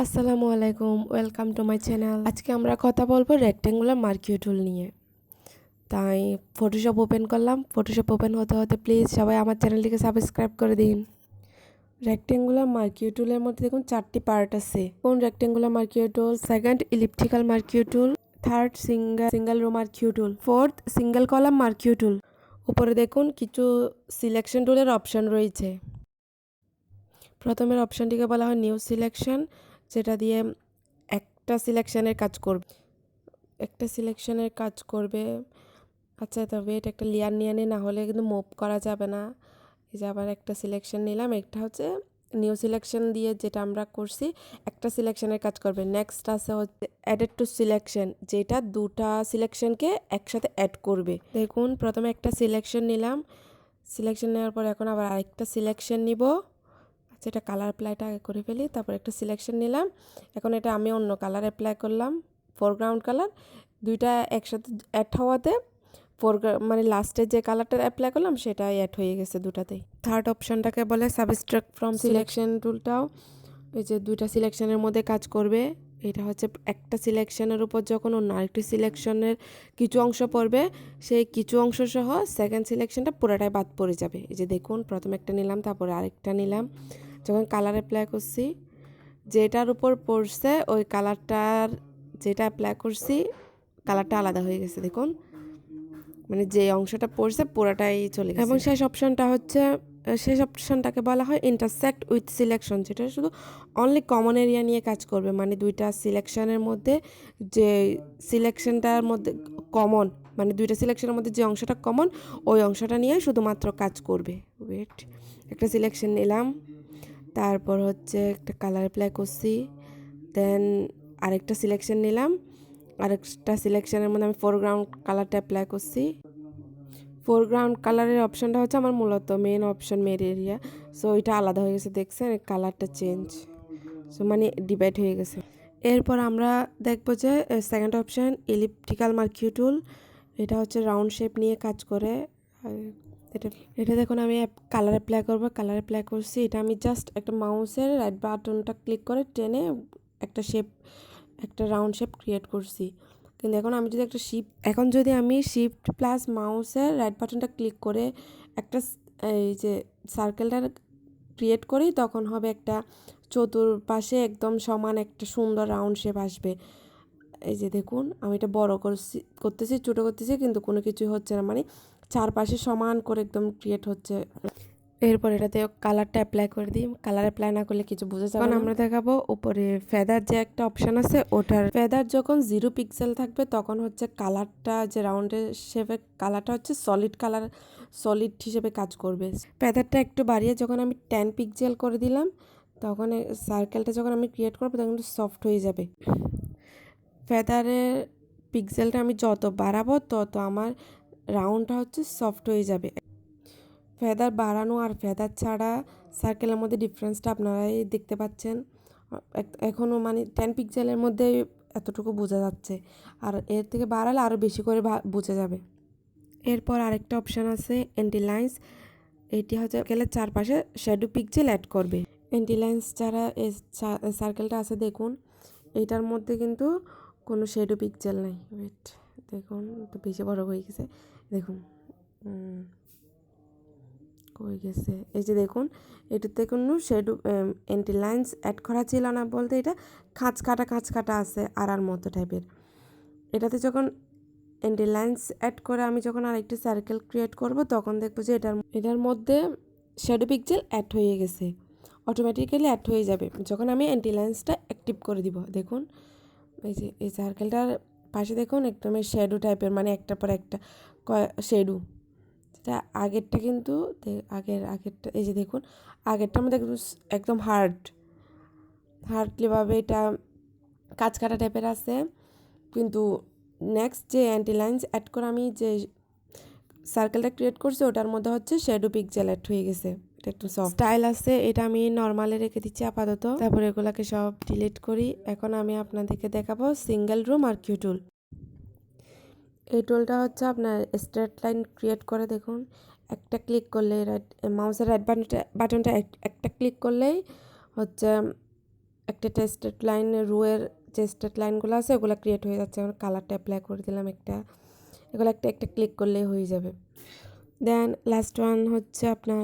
আসসালামু আলাইকুম, welcome to my channel. আজকে আমরা কথা বলবো রেক্ট্যাঙ্গুলার মার্কিউ টুল নিয়ে। তাই ফটোশপ ওপেন করলাম। ফটোশপ ওপেন হতে হতে প্লিজ সবাই আমার চ্যানেলটিকে সাবস্ক্রাইব করে দিন। রেক্ট্যাঙ্গুলার মার্কিউ টুলের মধ্যে দেখুন 4টি পার্ট আছে। কোন রেক্ট্যাঙ্গুলার মার্কিউ টুল, সেকেন্ড ইলিপ্টিক্যাল মার্কিউ টুল, থার্ড সিঙ্গেল রো মার্কিউ টুল, ফোর্থ সিঙ্গেল কলাম মার্কিউ টুল। উপরে দেখুন কিছু সিলেকশন টুলের অপশন রয়েছে। প্রথমের অপশনটিকে বলা হয় নিউ সিলেকশন, যেটা দিয়ে একটা সিলেকশনের কাজ করবে। আচ্ছা, তবে এটা একটা লেয়ার নিয়ে না হলে কিন্তু মুভ করা যাবে না। এই যে আবার একটা সিলেকশন নিলাম, একটা হচ্ছে নিউ সিলেকশন দিয়ে যেটা আমরা করছি একটা সিলেকশনের কাজ করবে। নেক্সট আছে হচ্ছে অ্যাডেড টু সিলেকশন, যেটা দুটা সিলেকশনকে একসাথে অ্যাড করবে। দেখুন প্রথমে একটা সিলেকশন নিলাম, সিলেকশন নেওয়ার পর এখন আবার আরেকটা সিলেকশন নিব। আচ্ছা, এটা কালার অ্যাপ্লাইটা আগে করে ফেলি, তারপর একটা সিলেকশন নিলাম। এখন এটা আমি অন্য কালার অ্যাপ্লাই করলাম, ফোরগ্রাউন্ড কালার। দুইটা একসাথে অ্যাড হওয়াতে মানে লাস্টে যে কালারটা অ্যাপ্লাই করলাম সেটাই অ্যাড হয়ে গেছে দুটাতেই। থার্ড অপশনটাকে বলে সাবস্ট্রাক্ট ফ্রম সিলেকশন টুলটাও এই যে দুইটা সিলেকশনের মধ্যে কাজ করবে। এটা হচ্ছে একটা সিলেকশনের উপর যখন অন্য আরেকটি সিলেকশনের কিছু অংশ পড়বে, সেই কিছু অংশ সহ সেকেন্ড সিলেকশনটা পুরোটাই বাদ পড়ে যাবে। এই যে দেখুন প্রথমে একটা নিলাম, তারপরে আরেকটা নিলাম। যখন কালার অ্যাপ্লাই করছি, যেটার উপর পড়ছে ওই কালারটার যেটা অ্যাপ্লাই করছি কালারটা আলাদা হয়ে গেছে। দেখুন মানে যে অংশটা পড়ছে পুরোটাই চলে গেছে। এবং শেষ অপশনটাকে বলা হয় ইন্টারসেক্ট উইথ সিলেকশন, যেটা শুধু অনলি কমন এরিয়া নিয়ে কাজ করবে। মানে দুইটা সিলেকশনের মধ্যে যে সিলেকশনটার মধ্যে কমন, মানে দুইটা সিলেকশনের মধ্যে যে অংশটা কমন ওই অংশটা নিয়ে শুধুমাত্র কাজ করবে। ওয়েট, একটা সিলেকশন নিলাম, তারপর হচ্ছে একটা কালার অ্যাপ্লাই করছি, দেন আরেকটা সিলেকশন নিলাম, আরেকটা সিলেকশনের মধ্যে আমি ফোরগ্রাউন্ড কালারটা অ্যাপ্লাই করছি। ফোরগ্রাউন্ড কালারের অপশনটা হচ্ছে আমার মূলত main option, main area. So এটা আলাদা হয়ে গেছে, দেখছেন কালারটা চেঞ্জ, সো মানে ডিভাইড হয়ে গেছে। এরপর আমরা দেখবো যে সেকেন্ড অপশন ইলিপ্টিক্যাল মার্কিউ টুল। এটা হচ্ছে রাউন্ড শেপ নিয়ে কাজ করে। এটা এটা দেখুন আমি কালার অ্যাপ্লাই করবো, কালার অ্যাপ্লাই করছি। এটা আমি জাস্ট একটা মাউসের রাইট বাটনটা ক্লিক করে টেনে একটা রাউন্ড শেপ ক্রিয়েট করছি। কিন্তু এখন যদি আমি শিফট প্লাস মাউসের রাইট বাটনটা ক্লিক করে একটা এই যে সার্কেলটা ক্রিয়েট করি, তখন হবে একটা চতুর্পাশে একদম সমান একটা সুন্দর রাউন্ড শেপ আসবে। এই যে দেখুন আমি এটা বড় করতেছি, ছোটো করতেছি, কিন্তু কোনো কিছুই হচ্ছে না, মানে চারপাশে সমান করে একদম ক্রিয়েট হচ্ছে। এরপর এটাতে কালারটা অ্যাপ্লাই করে দিই। কালার অ্যাপ্লাই না করলে কিছু বোঝা যাবে না। আমরা দেখাবো উপরে ফেদার যে একটা অপশান আছে, ওটার ফেদার যখন 0 পিক্সেল থাকবে তখন হচ্ছে কালারটা যে রাউন্ডের শেপে কালারটা হচ্ছে সলিড হিসেবে কাজ করবে। ফেদারটা একটু বাড়িয়ে যখন আমি 10 পিক্সেল করে দিলাম, তখন সার্কেলটা যখন আমি ক্রিয়েট করবো তখন একটু সফট হয়ে যাবে। ফেদারের পিক্সেলটা আমি যত বাড়াবো তত আমার রাউন্ডটা হচ্ছে সফট হয়ে যাবে। ফেদার বাড়ানো আর ফেদার ছাড়া সার্কেলের মধ্যে ডিফারেন্সটা আপনারাই দেখতে পাচ্ছেন। এখনও মানে 10 পিক্সেলের মধ্যে এতটুকু বোঝা যাচ্ছে, আর এর থেকে বাড়ালে আরও বেশি করে বোঝা যাবে। এরপর আরেকটা অপশান আছে অ্যান্টি লাইন্স। এটি হচ্ছে সার্কেলের চারপাশে শ্যাডো পিক্সেল অ্যাড করবে। অ্যান্টি লাইন্স ছাড়া এই সার্কেলটা আছে, দেখুন এটার মধ্যে কিন্তু কোনো শ্যাডো পিক্সেল নাই। ওয়েট, দেখুন তো বেশি বড় হয়ে গেছে, দেখুন হয়ে গেছে। এই যে দেখুন এটাতে কোনো শ্যাডো অ্যান্টি লাইন্স অ্যাড করা ছিল না, বলতে এটা খাঁচ কাটা আছে আড়ার মতো টাইপের। এটাতে যখন অ্যান্টি লাইন্স অ্যাড করে আমি যখন আরেকটি সার্কেল ক্রিয়েট করব, তখন দেখবো যে এটার মধ্যে শ্যাডো পিক্সেল অ্যাড হয়ে গেছে, অটোমেটিক্যালি অ্যাড হয়ে যাবে যখন আমি অ্যান্টি লাইন্সটা অ্যাক্টিভ করে দিব। দেখুন এই যে এই সার্কেলটার পাশে দেখুন একদম শ্যাডো টাইপের, মানে একটার পর একটা শ্যাডো। যেটা আগেরটা কিন্তু আগেরটা এই যে দেখুন আগেরটার মধ্যে একদম হার্ডলিভাবে এটা কাটা টাইপের আছে, কিন্তু নেক্সট যে অ্যান্টি লাইন্স অ্যাড করে আমি যে সার্কেলটা ক্রিয়েট করছি ওটার মধ্যে হচ্ছে শ্যাডো পিক্সেল অ্যাড হয়ে গেছে। এটা একটু সফট স্টাইল আছে, এটা আমি নর্মালে রেখে দিচ্ছি আপাতত। তারপর এগুলোকে সব ডিলিট করি। এখন আমি আপনাদেরকে দেখাবো সিঙ্গেল রো মার্কিউ টুল। এই টুলটা হচ্ছে আপনার স্ট্রেট লাইন ক্রিয়েট করে। দেখুন একটা ক্লিক করলে মাউসের রাইট বাটনটা একটা ক্লিক করলেই হচ্ছে একটা টেস্টেড লাইন, রোয়ের যে স্টেট লাইনগুলো আছে ওগুলো ক্রিয়েট হয়ে যাচ্ছে। এখন কালারটা অ্যাপ্লাই করে দিলাম একটা, এগুলো একটা একটা ক্লিক করলেই হয়ে যাবে। দেন লাস্ট ওয়ান হচ্ছে আপনার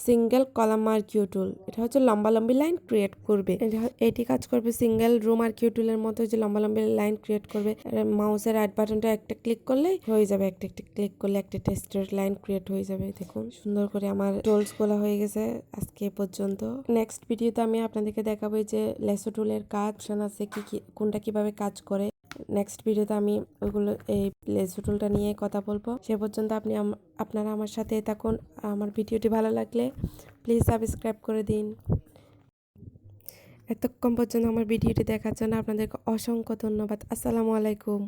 সিঙ্গেল কলাম মার্কিউ টুল। এটা হচ্ছে লম্বালম্বি লাইন ক্রিয়েট করবে, এটি কাজ করবে সিঙ্গেল রো মার্কিউ টুলের মতো, যে লম্বালম্বি লাইন ক্রিয়েট করবে। মাউসের রাইট বাটনটা একটা ক্লিক করলেই হয়ে যাবে, একটা একটা ক্লিক করলে একটা টেস্টেড লাইন ক্রিয়েট হয়ে যাবে। দেখুন সুন্দর করে আমার টুলসগুলো হয়ে গেছে আজকে পর্যন্ত। নেক্সট ভিডিওতে আমি আপনাদেরকে দেখাবো যে লেসো টুলের কাজ অপশন আছে, কি কোনটা কিভাবে কাজ করে। নেক্সট ভিডিওতে আমি ওইগুলো এই লেসো টুলটা নিয়ে কথা বলবো। সে পর্যন্ত আপনারা আমার সাথে থাকুন। আমার ভিডিওটি ভালো লাগলে প্লিজ সাবস্ক্রাইব করে দিন। এতক্ষণ পর্যন্ত আমার ভিডিওটি দেখার জন্য আপনাদেরকে অসংখ্য ধন্যবাদ। আসসালামু আলাইকুম।